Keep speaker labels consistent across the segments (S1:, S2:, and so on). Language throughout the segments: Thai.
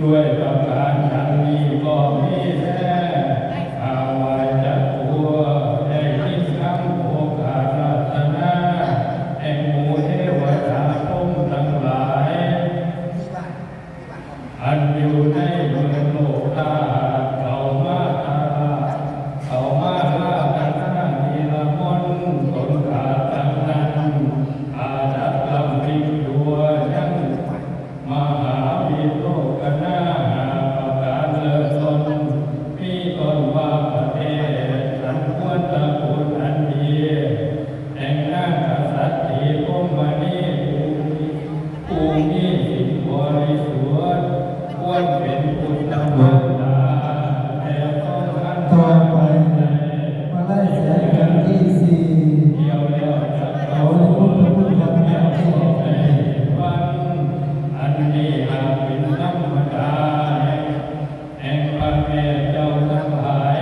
S1: ด้วยประการทั้งนี้ก็มีแท้อาวัยจักตัวได้ยินคำโอกาสรัตนาแห่งหมู่เทวดาพรหมทั้งหลายอันอยู่ในเมืองโลกธาตุเข้ามากันหน้านิรมนต์ตนขาดทั้งนั้นอาจักลำพิกตัวยังมหาวิโรกนาประการเลิศตนมีตนว่าประเทศอันควรตระกูลอันดีแห่งนางกษัตริย์พรหมณีผู้มีศีลบริสุทธิ์ควรเป็นพุทธมารดาแต่ต้องการต่อไป
S2: มาไล่เสียกันที่สี่
S1: เที่ยวแล้วจะ
S2: เขาในพุทธพุทธธรรมที่
S1: ในวันอันนี้หากเป็นธรรมดาแห่งพระแม่เจ้าทั้งหลาย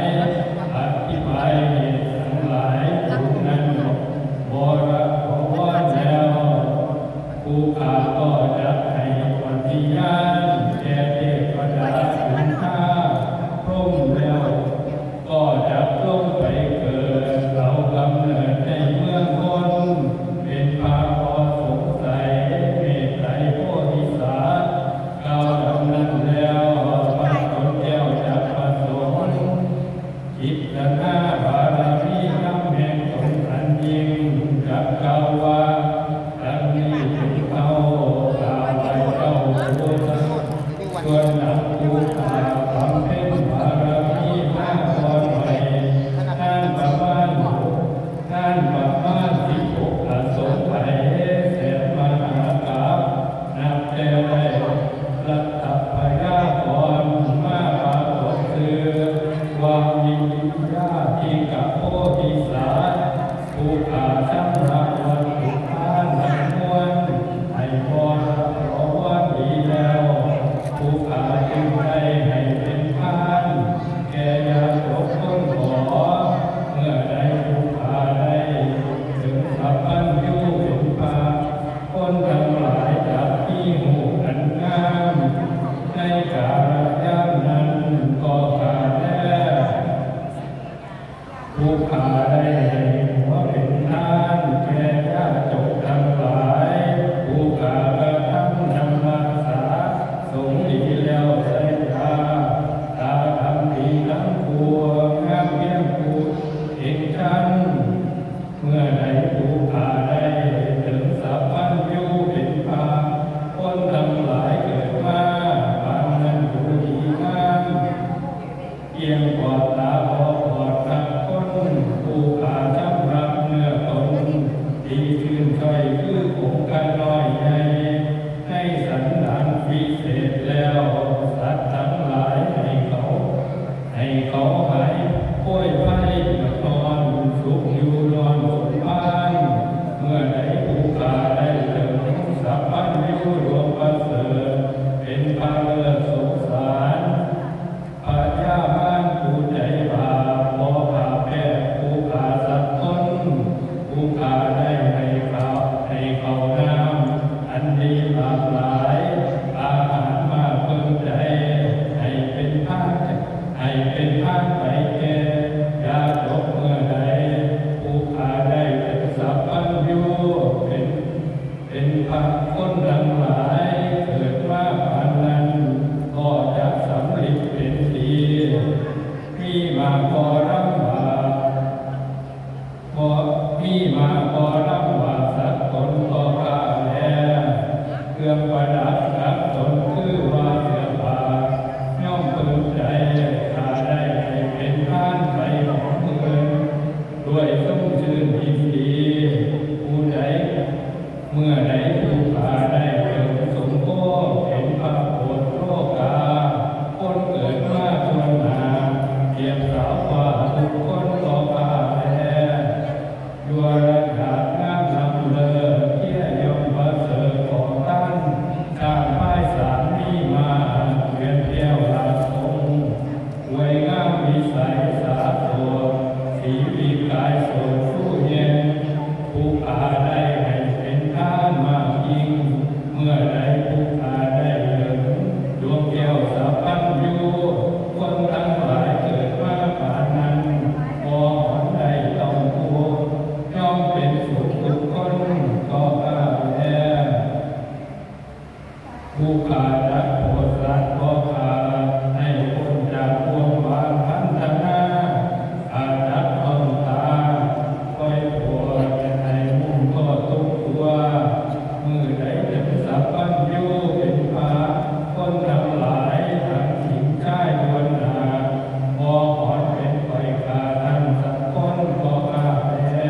S1: อธิบายเหตุทั้งหลายผู้นั้นบระพรแล้วผู้ข้าก็จะให้ปฏิญาณแก่เทวดาถึงข้าพรหมแล้วก็จะลงไปเกิดเรากำเนิดในเมืองคนเป็นพระพอสงสัยเมตไตรโพธิสัตว์ก้าวดำนั้นแล้วพระตนแก้วจะประสงค์จิตนาบารมีน้ำแห่งตนอันยิ่งกับกาวาดังนี้ถึงเขากล่าวไว้เจ้าผู้ส่วนนักผู้ข่าวบำเพ็ญบารมีมากพอหน่อยท่านประมาณ16 อสงไขยเสร็จมหากาพย์นับแต่ได้รัตพยากรมาปรากฏคือความยินญาติกับโพธิสัตว์ผู้ขาชำระวันทุกท่านทั้งมวลให้พรเพราะว่าดีแล้วผู้ขาจึงได้ให้เป็นพานแก่ญาติคนขอเมื่อใดผู้ขาได้ถึงสัพพัญญูเป็นพาคนทั้งหลายจะมีหูอันงามในกาลยามนั้นก็กาแลผู้ขาได้ให้หัวเป็นทานแก่ญาติโยมทั้งหลายผู้ขากระทำธรรมสาสงฆ์ดีแล้วใส่ตาทำดีทั้งปวงงามเพียงผู้เอกชันเมื่อใดผู้ขาได้ถึงสัพพัญญูเป็นพาคนทั้งหลายเกิดมาปานนั้นผู้ดีงามเพียงกว่าตาบอดทักคนผู้ขาชำระเนื้อตนดีชื่นช่อยคือคงกันน้อยใหญ่ในสันดานพิเศษแล้วสัตว์ทั้งหลายให้เขาหายป่วยไข้นอนสุขอยู่นอนสมภารเมื่อใดผู้ขาได้ถึงสัพพัญญูรวมประเสริฐเป็นพระเลิศสงสารพระยาบ้านผู้ใจบาปขอข้าแพ้ผู้ขาสัตว์ตนผู้ขาได้ให้เขาน้ำอันดีหลากหลายอาหารมาเพิ่มใจให้เป็นภาคไปแก่ยาจบเมื่อใดผู้ขาได้เป็นสัพพัญญูเป็นพระคนทั้งหลายเกิดมาปานนั้นก็จะสำเร็จเป็นดีมีมาพอรับบาปมีมาพอรับบาปสักตนก็ข้าแล้วเครื่องประดับกับตนคือว่าเสื้อผ้าย่อมพึงใจข้าได้ให้เป็นท่านไปของเมืองด้วยสมชื่นยินดีผู้ใดเมื่อใดผู้ขาได้เกิดสมโภชเป็นพระโอษฐ์โลกาคนเกิดมาทวนหาเทียบสาวว่าทุกคนก็ข้าแล้วยัวระดับงามลำเลอเที่ยยมประเสริฐของท่านสร้าง ผู้ขาจักโพสัตว์พ่อขาให้พ้นจากพวงบาปพันธนาอาจักต้องตาคอยผัวให้มุ่งก็ทุกตัวมือใดถึงสัพพัญญูเป็นพาคนทั้งหลายทั้งหญิงชายล้วนหนาพอหอนเป็นไฟขาทั้งสักคนก็ข้าแพ้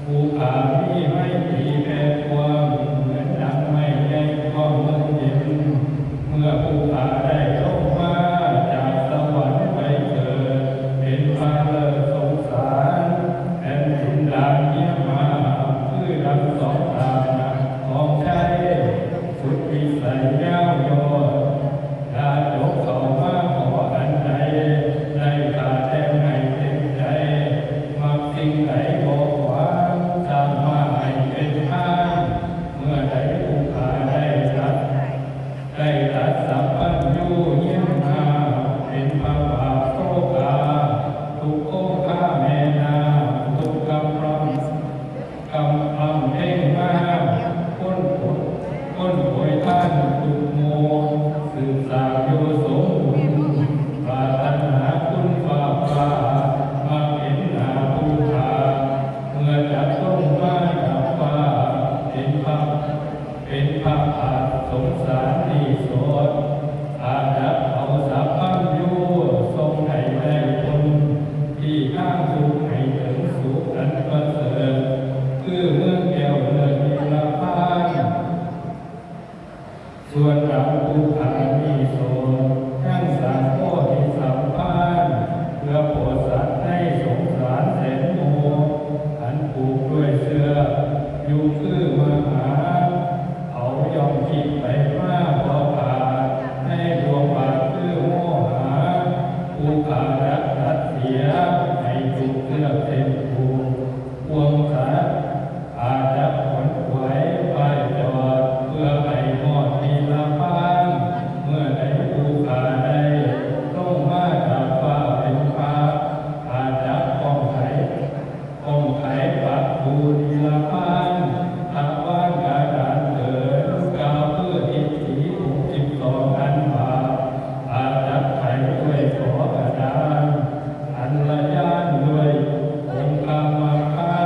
S1: ผู้ขามีไม่ตีแพ้ความเหมือนดังไม่ใหญ่ก็เมืองเย็นเมื่อผู้ขาได้ลงมาจากสวรรค์ไปเกิดเป็นพระเลิศสงสารแผ่นดินดานเยี่ยมมาคือดังสองตาของใช้สุดวิสัยยาวยนดาจกเข้ามาขออันใดได้ขาดแท้ให้เต็มใจมักสิ่งไหนบอกว่าสร้างมาให้เป็นทางเมื่อใดผู้ขาได้ตัดสัพพัญญูเยี่ยมมาเป็นพระบาทโตกาทุกโอฆาแม่นาทุกกำลังเพ่งมาพ้นโวยท่านทุกโมสืบสาวโยสมบุญปรารถนาคุณฟ้ามาเห็นหน้าผู้ขาเมื่อจับต้องมากับฟ้าเป็นพระอาจสงสารที่โสดอาจับเอาสัพพัญญูทรงให้ได้ผลที่ข้างสุขให้ถึงสุขอันประเสริฐคือเมืองแก้วเลิศนิรพานส่วนเราผู้ขามีโสดทั้งสามโพธิสัมพันธ์เพื่อโปรดสัตว์ให้สงสารแสนโมอันผูกด้วยเสื้ออยู่คือมหาเอายอมคิดไปมาพอขาดให้ดวงบาทคือโมหาผู้ขารักตัดเสียให้ถูกเลือกเส้นผูกพวงสัตว์อาจจะขนไว้ไปจอดเพื่อให้หอดทีละพานเมื่อใดผู้ขาได้ต้องมาจากฟ้าเป็นพาอาจจะป้องไขปักภูทีละพานทางบ้านกาดานเกิดกาวเพื่อทิศถี62อันบาอาจจะไขด้วยขอกระดานอันละยานด้วยองค์คามาค่า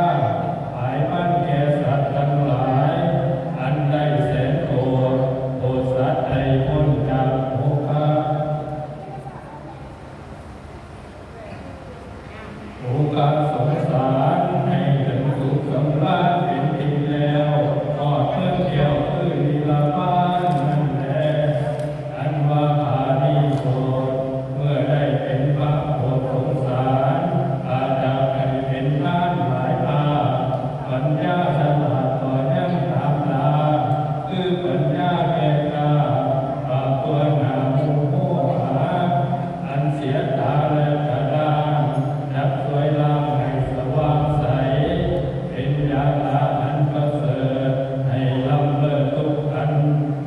S1: หายพันแก่สัตว์ทั้งหลายอันได้แสนโกรธโอสัตว์ให้พ้นจากโภคะ โอกาสสงสารให้ถึงสุขสำราญเป็นทีแล้วทอดเพื่อนเกี่ยวคือนิรพานนั่นแหละอันว่าอานิโสงส์เมื่อได้เป็นพระโพธิสงสารอาจจะให้เป็นทานหลายภาปัญญาฉลาดต่อยังตามตาคือปัญญาแก่กล้าปราบตัวหนามุโมหะอันเสียตาและกระด้างดับสวยลามให้สว่างใสเป็นญาณอันประเสริฐให้ลำเลิศทุกอัน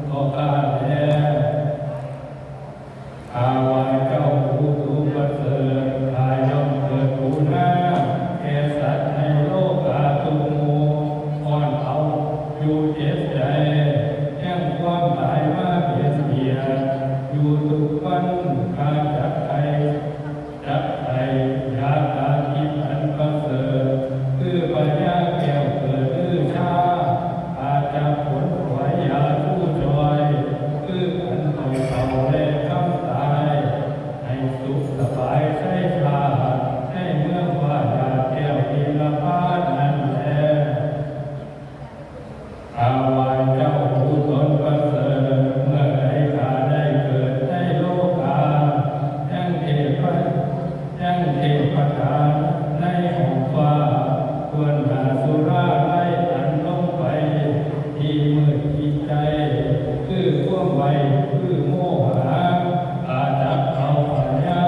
S1: ก็ข้าแท้อาวายเจ้าผู้ทุกประเสริฐอาย่อมเกิดผู้หน้าแก่สัตว์ในโลกอาทุกโมอ่อนเอาอยู่เจ็บใจแห่งความตายมาเบียดเบียนอยู่ทุกวันการจักใจยาตาทิพย์อันประเสริฐคือปัญญาแก้วเกิดคือชาอาจจะผลไหวยาผู้จอยคืออันต่อยเขาและคำตายให้สุขสบายใช้ชาให้เมื่อว่ายาแก้วทีละพานนั้นแลอาวายเจ้าผู้ตนประเสริฐเมื่อใดข้าได้เกิดในโลกายังเทพทานในห้องฟ้าควรหาสุราไล่อันลงไปที่มืดที่ใจคือความไวคือโมหะอาจับเอาปัญญา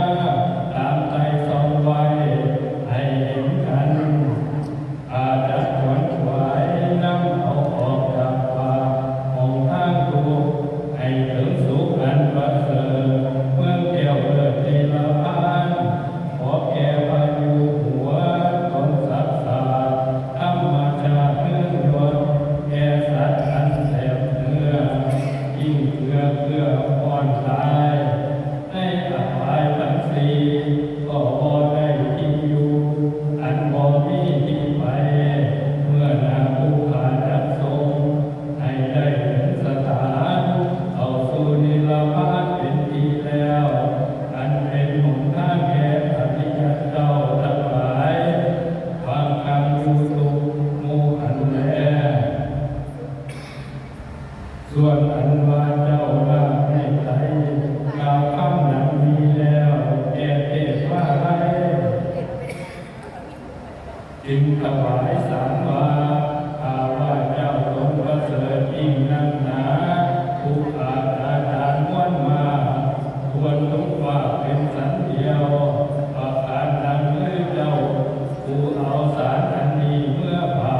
S1: ตามใจส่องไว้ให้เห็นกันอาจับขวนขวายนำเอาออกจากป่าห้องทางถูกให้ถึงสุขอันประเสริฐเมืองแก้วเลิศทีละพานขอแก่พายุหัวตนศักดิ์สิทธิ์ธรรมชาติเพื่อนยนต์แก่สัตว์อันแสบเนื้อยิ่ง ว่าเจ้าราชในใจกล่าวคำนั้นมีแล้วแก่เทพว่าไรจึงถวายสารว่าข้าว่าเจ้าทรงประเสริฐยิ่งนักหนาผู้อาจอาจารย์ม้วนมาควรรู้ว่าเป็นสันเดียวประการดังเลยเจ้าผู้เอาสารอันนี้เมื่อผ่า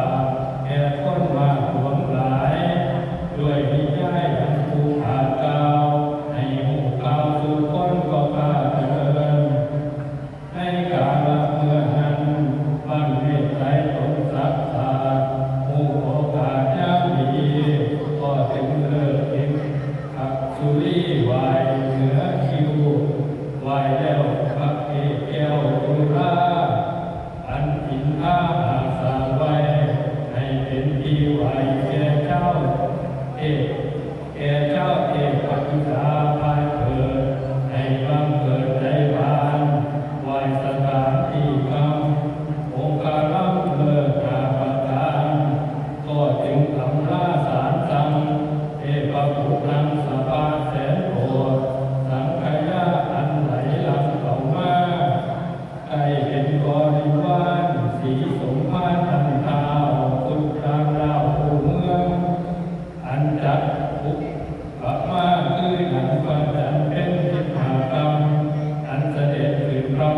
S1: แก่คนมาหวงหลายด้วยนิยายอันผู้อาจกล่าวให้หูข่าวสู่คนก็พาเดินในกาลเมื่อนั้นบ้านเมตไตรตนสักษาผู้โอกาสยามดีก็ถึงเลิกเองขับสุรีวายเหนือคิววายแล้วพระเอกแก้วจุฬาอันอินทาอาสาไว้ให้เป็นที่ไหวแก่เจ้าเอกแก่เจ้าเอกปัญญาภายเกิดให้บังเกิดใจบานไหวสถานที่คำองค์การล้ำเลิศนาประการก็จึงอำลาสารสังเทพบุตรนังสภาแสนโอษฐ์สังขยาอันไหลหลังเข้ามาใครเห็นบริวารสีสมภารตันเท้าตุกตามดาวผู้เมืองอันจัดปุกปะมาคือหนังประจันเป็นทิพากรรมอันเสด็จขึ้นพร้อม